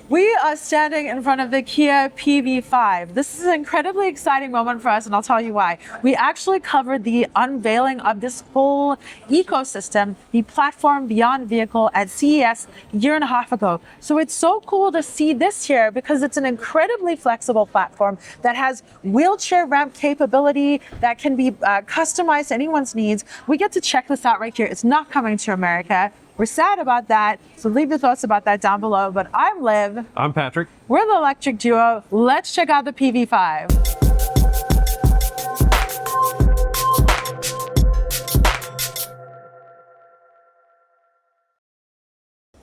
We are standing in front of the Kia PV5. This is an incredibly exciting moment for us, and I'll tell you why. We actually covered the unveiling of this whole ecosystem, the platform beyond vehicle at CES a year and a half ago. So it's so cool to see this here because it's an incredibly flexible platform that has wheelchair ramp capability that can be customized to anyone's needs. We get to check this out right here. It's not coming to America. We're sad about that, so leave your thoughts about that down below. But I'm Liv. I'm Patrick. We're the electric duo. Let's check out the PV5.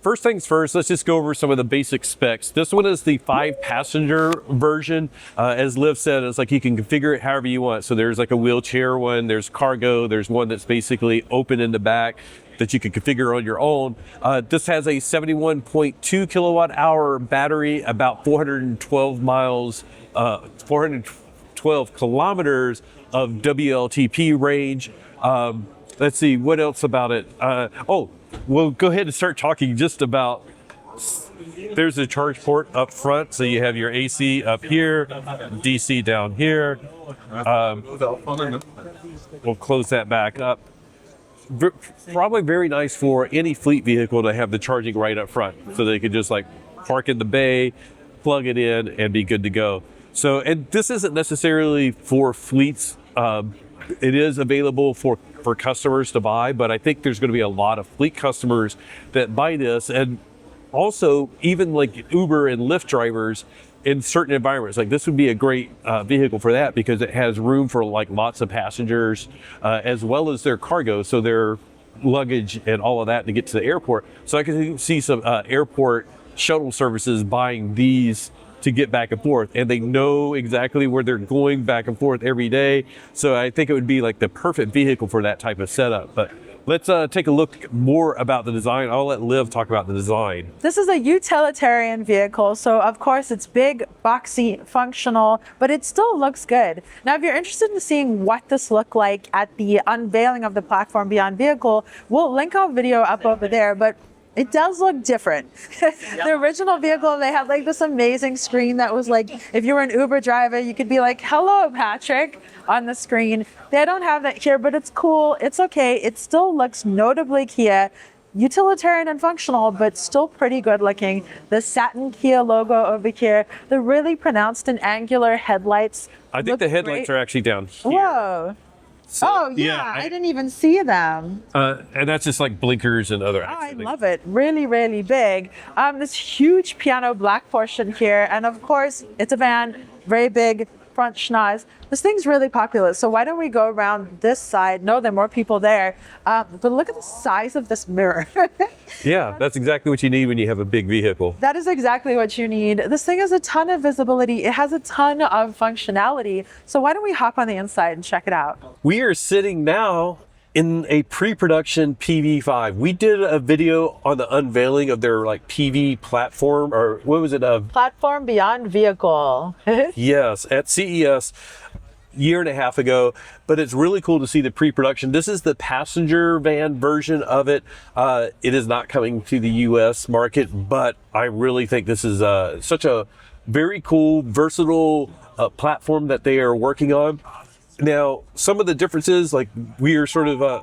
First things first, let's just go over some of the basic specs. This one is the 5-passenger version. As Liv said, it's like you can configure it however you want. So there's like a wheelchair one, there's cargo, there's one that's basically open in the back that you can configure on your own. This has a 71.2 kilowatt hour battery, about 412 miles, 412 kilometers of WLTP range. Let's see, what else about it? We'll go ahead and start talking just about, there's a charge port up front. So you have your AC up here, DC down here. We'll close that back up. Probably very nice for any fleet vehicle to have the charging right up front. So they could just like park in the bay, plug it in and be good to go. So, and this isn't necessarily for fleets. It is available for customers to buy, but I think there's going to be a lot of fleet customers that buy this, and also even like Uber and Lyft drivers in certain environments. Like this would be a great vehicle for that because it has room for like lots of passengers as well as their cargo, so their luggage and all of that to get to the airport. So I can see some airport shuttle services buying these to get back and forth, and they know exactly where they're going back and forth every day. So I think it would be like the perfect vehicle for that type of setup. But let's take a look more about the design. I'll let Liv talk about the design. This is a utilitarian vehicle, so of course it's big, boxy, functional, but it still looks good. Now, if you're interested in seeing what this looked like at the unveiling of the platform beyond vehicle, we'll link our video up over there, but it does look different. The original vehicle, they had like this amazing screen that was like, if you were an Uber driver, you could be like, hello, Patrick, on the screen. They don't have that here, but it's cool. It's okay. It still looks notably Kia, utilitarian and functional, but still pretty good looking. The satin Kia logo over here, the really pronounced and angular headlights. I think the headlights are actually down here. Whoa. So, oh yeah, I didn't even see them. And that's just like blinkers and other. Oh, I love it. Really, really big. This huge piano black portion here, and of course it's a van, very big front schnoz. This thing's really popular. So why don't we go around this side? No, there are more people there. But look at the size of this mirror. Yeah, that's exactly what you need when you have a big vehicle. That is exactly what you need. This thing has a ton of visibility. It has a ton of functionality. So why don't we hop on the inside and check it out? We are sitting now in a pre-production PV5. We did a video on the unveiling of their like PV platform, or what was it? Platform beyond vehicle. Yes, at CES a year and a half ago, but it's really cool to see the pre-production. This is the passenger van version of it. It is not coming to the US market, but I really think this is such a very cool, versatile platform that they are working on. Now, some of the differences, like we are sort of,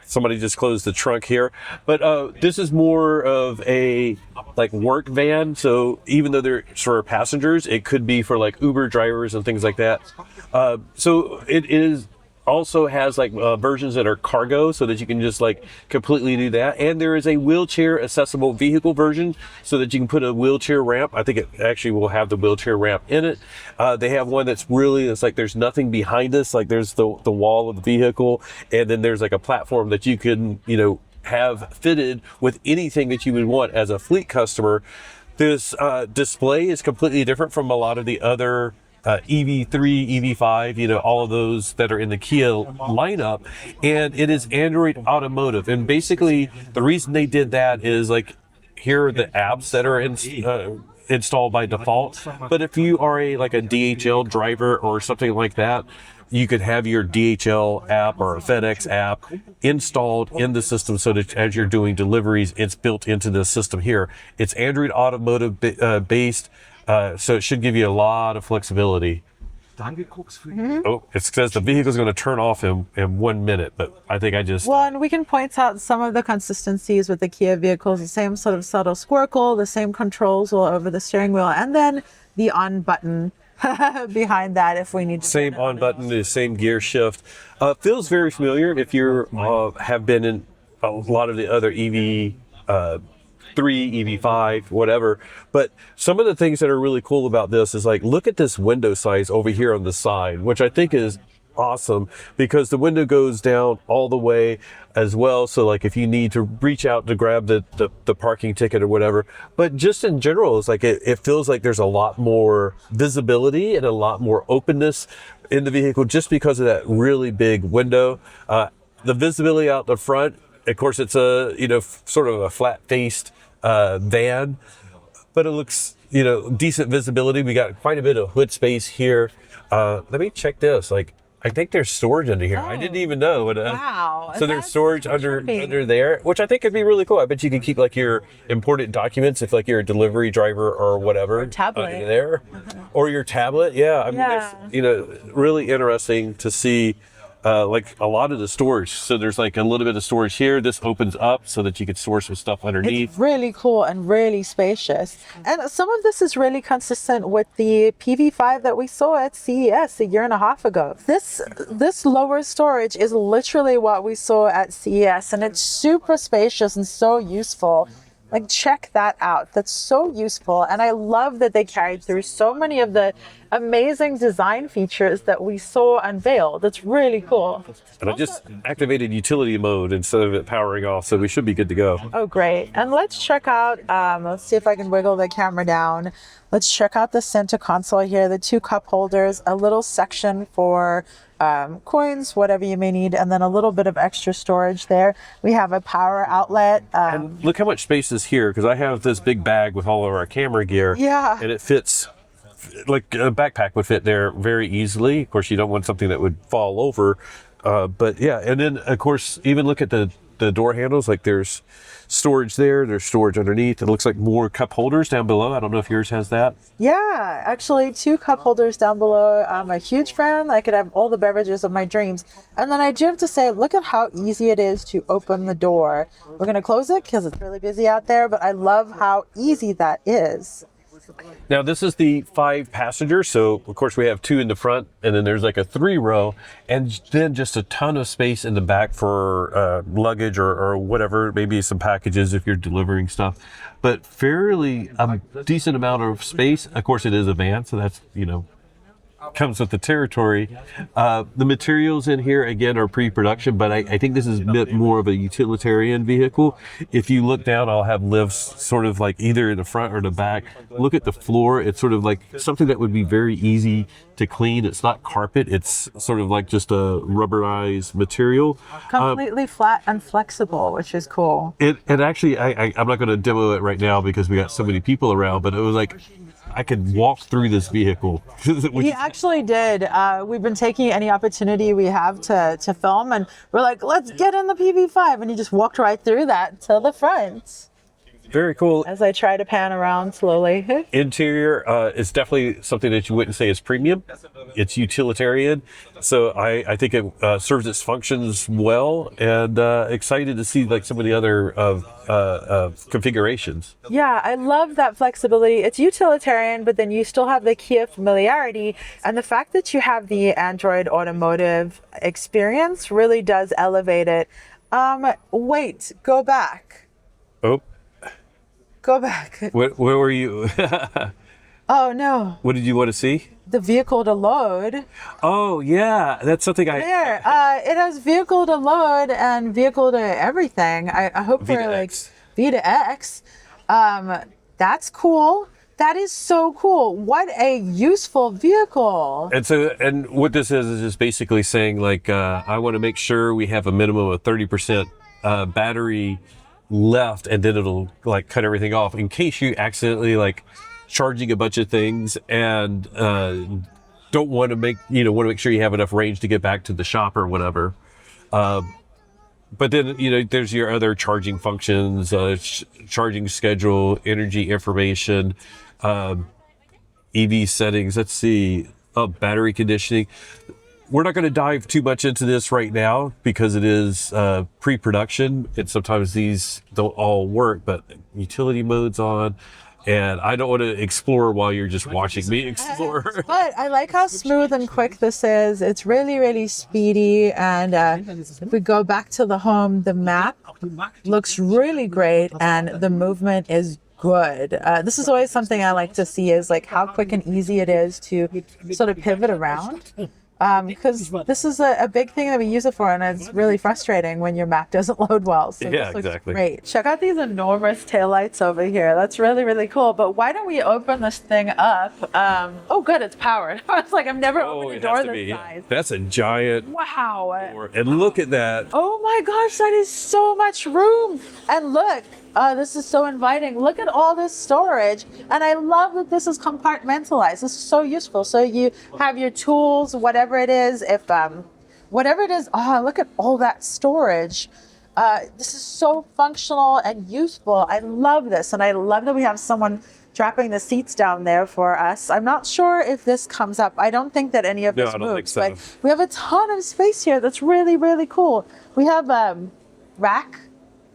somebody just closed the trunk here, but this is more of a like work van. So even though they're sort of passengers, it could be for like Uber drivers and things like that. So it is also has like versions that are cargo, so that you can just like completely do that. And there is a wheelchair accessible vehicle version so that you can put a wheelchair ramp. I think it actually will have the wheelchair ramp in it. They have one that's like there's nothing behind us, like there's the wall of the vehicle, and then there's like a platform that you can, you know, have fitted with anything that you would want as a fleet customer. This display is completely different from a lot of the other EV3, EV5, you know, all of those that are in the Kia lineup, and it is Android Automotive. And basically the reason they did that is like, here are the apps that are installed by default. But if you are like a DHL driver or something like that, you could have your DHL app or a FedEx app installed in the system so that as you're doing deliveries, it's built into the system here. It's Android Automotive based, so it should give you a lot of flexibility. Oh, it says the vehicle is going to turn off in 1 minute, but I think I just... Well, and we can point out some of the consistencies with the Kia vehicles, the same sort of subtle squircle, the same controls all over the steering wheel, and then the on button behind that if we need to. Same on button, the same gear shift. Feels very familiar if you have been in a lot of the other EV 3, EV5, whatever. But some of the things that are really cool about this is like, look at this window size over here on the side, which I think is awesome because the window goes down all the way as well. So like if you need to reach out to grab the parking ticket or whatever, but just in general, it's like it feels like there's a lot more visibility and a lot more openness in the vehicle just because of that really big window. The visibility out the front, of course, it's a, sort of a flat-faced van, but it looks, decent visibility. We got quite a bit of hood space here. Let me check this. Like, I think there's storage under here. I didn't even know. Wow. So there's storage under there, which I think could be really cool. I bet you can keep like your important documents if like you're a delivery driver or whatever. Tablet. Under there. Or your tablet. Yeah. I mean, there's, really interesting to see like a lot of the storage. So there's like a little bit of storage here. This opens up so that you could store some stuff underneath. It's really cool and really spacious. And some of this is really consistent with the PV5 that we saw at CES a year and a half ago. This lower storage is literally what we saw at CES, and it's super spacious and so useful. Like, check that out. That's so useful. And I love that they carried through so many of the amazing design features that we saw unveiled. It's really cool. And I just activated utility mode instead of it powering off, so we should be good to go. Oh, great. And let's check out, let's see if I can wiggle the camera down. Let's check out the center console here, the 2 cup holders, a little section for coins, whatever you may need, and then a little bit of extra storage there. We have a power outlet. And look how much space is here, because I have this big bag with all of our camera gear. Yeah. And it fits, like a backpack would fit there very easily. Of course, you don't want something that would fall over. But yeah, and then of course, even look at the door handles, like there's storage there's storage underneath. It looks like more cup holders down below. I don't know if yours has that. Yeah, actually 2 cup holders down below. I'm a huge fan. I could have all the beverages of my dreams. And then I do have to say, look at how easy it is to open the door. We're going to close it because it's really busy out there, but I love how easy that is. Now this is the 5 passenger, so of course we have 2 in the front, and then there's like a 3 row, and then just a ton of space in the back for luggage or whatever, maybe some packages if you're delivering stuff. But fairly decent amount of space. Of course, it is a van, so that's comes with the territory. The materials in here again are pre-production, but I think this is a bit more of a utilitarian vehicle. If you look down, I'll have lifts sort of like either in the front or the back. Look at the floor. It's sort of like something that would be very easy to clean. It's not carpet. It's sort of like just a rubberized material. Completely flat and flexible, which is cool. And actually, I'm not going to demo it right now because we got so many people around, but it was like, I could walk through this vehicle. He actually did. We've been taking any opportunity we have to film, and we're like, let's get in the PV5. And he just walked right through that to the front. Very cool. As I try to pan around slowly. Interior is definitely something that you wouldn't say is premium. It's utilitarian. So I think it serves its functions well, and excited to see like some of the other configurations. Yeah, I love that flexibility. It's utilitarian, but then you still have the Kia familiarity, and the fact that you have the Android automotive experience really does elevate it. Wait, go back. Oh. Go back. Where were you? Oh, no. What did you want to see? The vehicle to load. Oh, yeah. That's something There. It has vehicle to load and vehicle to everything. I hope we're like V to X. That's cool. That is so cool. What a useful vehicle. And what this is just basically saying, like, I want to make sure we have a minimum of 30% battery left, and then it'll like cut everything off in case you accidentally like charging a bunch of things and don't want to make sure you have enough range to get back to the shop or whatever. But then, there's your other charging functions, charging schedule, energy information, EV settings. Let's see, battery conditioning. We're not going to dive too much into this right now because it is pre-production, and sometimes these don't all work, but utility mode's on. And I don't want to explore while you're just watching me explore. But I like how smooth and quick this is. It's really, really speedy. And if we go back to the home, the map looks really great and the movement is good. This is always something I like to see, is like how quick and easy it is to sort of pivot around. Because this is a big thing that we use it for, and it's really frustrating when your map doesn't load well. So yeah, this looks exactly. Great. Check out these enormous taillights over here. That's really, really cool. But why don't we open this thing up? Oh, good, it's powered. I was like, I've never opened a door this size. That's a giant. Wow. Door. And look at that. Oh my gosh, that is so much room. And look. This is so inviting. Look at all this storage. And I love that this is compartmentalized. This is so useful. So you have your tools, whatever it is. Whatever it is, look at all that storage. This is so functional and useful. I love this. And I love that we have someone dropping the seats down there for us. I'm not sure if this comes up. I don't think that any of this moves. But we have a ton of space here. That's really, really cool. We have rack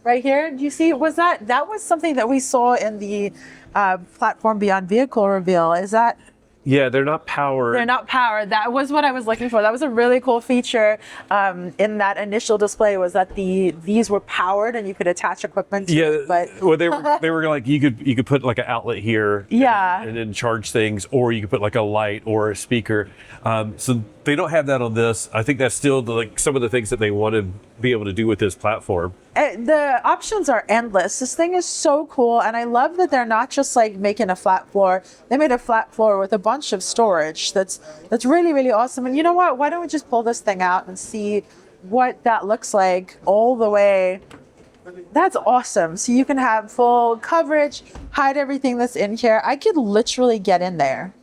right here. Do you see? That was something that we saw in the platform beyond vehicle reveal. Is that? Yeah, they're not powered. They're not powered. That was what I was looking for. That was a really cool feature in that initial display, was that these were powered and you could attach equipment to it. But well, they were like, you could put like an outlet here, yeah, and then charge things, or you could put like a light or a speaker. So they don't have that on this. I think that's still some of the things that they want to be able to do with this platform. The options are endless. This thing is so cool, and I love that they're not just like making a flat floor. They made a flat floor with a bunch of storage. That's really, really awesome. And you know what? Why don't we just pull this thing out and see what that looks like all the way? That's awesome. So you can have full coverage, hide everything that's in here. I could literally get in there.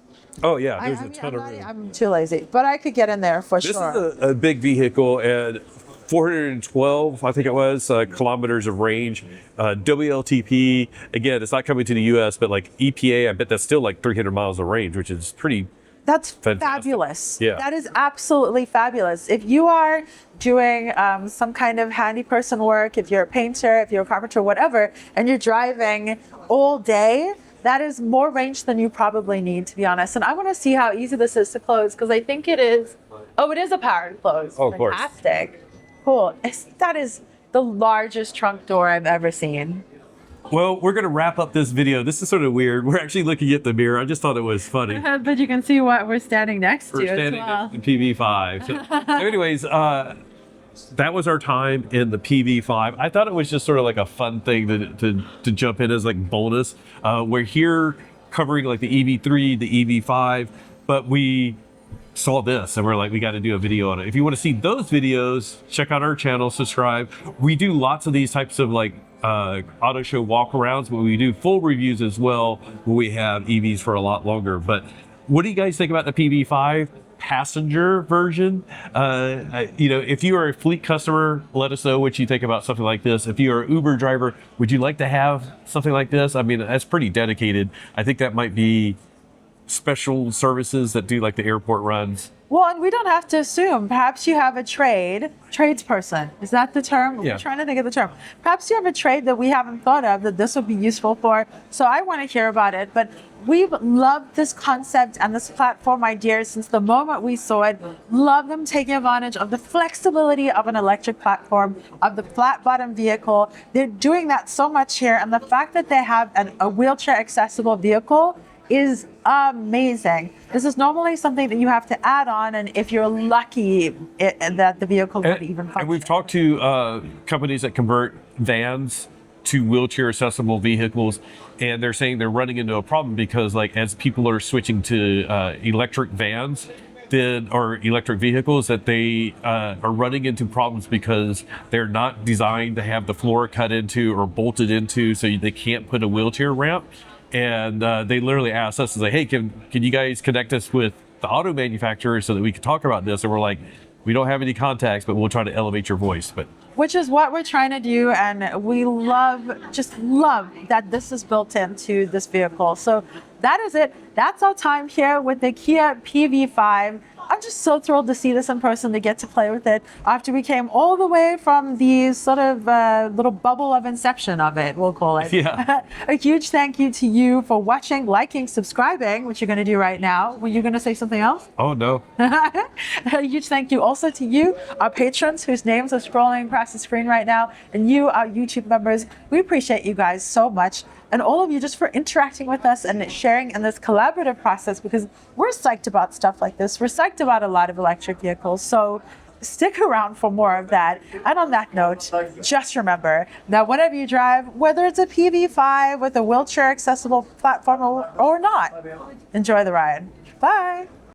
Oh yeah, there's a ton of room. I'm too lazy, but I could get in there for sure. This is a big vehicle, and 412, I think it was, kilometers of range. WLTP, again, it's not coming to the US, but like EPA, I bet that's still like 300 miles of range, which is pretty. That's fantastic. Fabulous. Yeah. That is absolutely fabulous. If you are doing some kind of handy person work, if you're a painter, if you're a carpenter, whatever, and you're driving all day, that is more range than you probably need, to be honest. And I want to see how easy this is to close, because I think it is. Oh, it is a powered close. Oh, of course. Fantastic. Cool. That is the largest trunk door I've ever seen. Well, we're going to wrap up this video. This is sort of weird. We're actually looking at the mirror. I just thought it was funny. But you can see what we're standing next to. We're standing next to the PV5. So anyways, that was our time in the PV5. I thought it was just sort of like a fun thing to jump in as like bonus. We're here covering like the EV3, the EV5, but we saw this and we're like, we got to do a video on it. If you want to see those videos, check out our channel, subscribe. We do lots of these types of like auto show walkarounds, but we do full reviews as well when we have EVs for a lot longer. But what do you guys think about the PV5 passenger version? If you are a fleet customer, let us know what you think about something like this. If you're an Uber driver, would you like to have something like this? I mean, that's pretty dedicated. I think that might be special services that do like the airport runs. Well, and we don't have to assume. Perhaps you have a tradesperson. Is that the term? Yeah. We're trying to think of the term. Perhaps you have a trade that we haven't thought of that this would be useful for. So I want to hear about it. But we've loved this concept and this platform idea since the moment we saw it. Love them taking advantage of the flexibility of an electric platform, of the flat bottom vehicle. They're doing that so much here. And the fact that they have a wheelchair accessible vehicle is amazing. This is normally something that you have to add on, and if you're lucky that the vehicle would even function. And we've talked to companies that convert vans to wheelchair accessible vehicles, and they're saying they're running into a problem because like as people are switching to electric vans or electric vehicles, that they are running into problems because they're not designed to have the floor cut into or bolted into, so they can't put a wheelchair ramp. And they literally asked us, like, hey, can you guys connect us with the auto manufacturer so that we could talk about this. And we're like, we don't have any contacts, but we'll try to elevate your voice. But which is what we're trying to do, and we just love that this is built into this vehicle. So that is it. That's our time here with the Kia PV5. I'm just so thrilled to see this in person, to get to play with it after we came all the way from the sort of little bubble of inception of it, we'll call it. Yeah. A huge thank you to you for watching, liking, subscribing, which you're going to do right now. Were you going to say something else? oh no. A huge thank you also to you, our patrons whose names are scrolling across the screen right now, and you, our YouTube members. We appreciate you guys so much. And all of you just for interacting with us and sharing in this collaborative process, because we're psyched about stuff like this. We're psyched about a lot of electric vehicles. So stick around for more of that. And on that note, just remember that whenever you drive, whether it's a PV5 with a wheelchair accessible platform or not, enjoy the ride. Bye.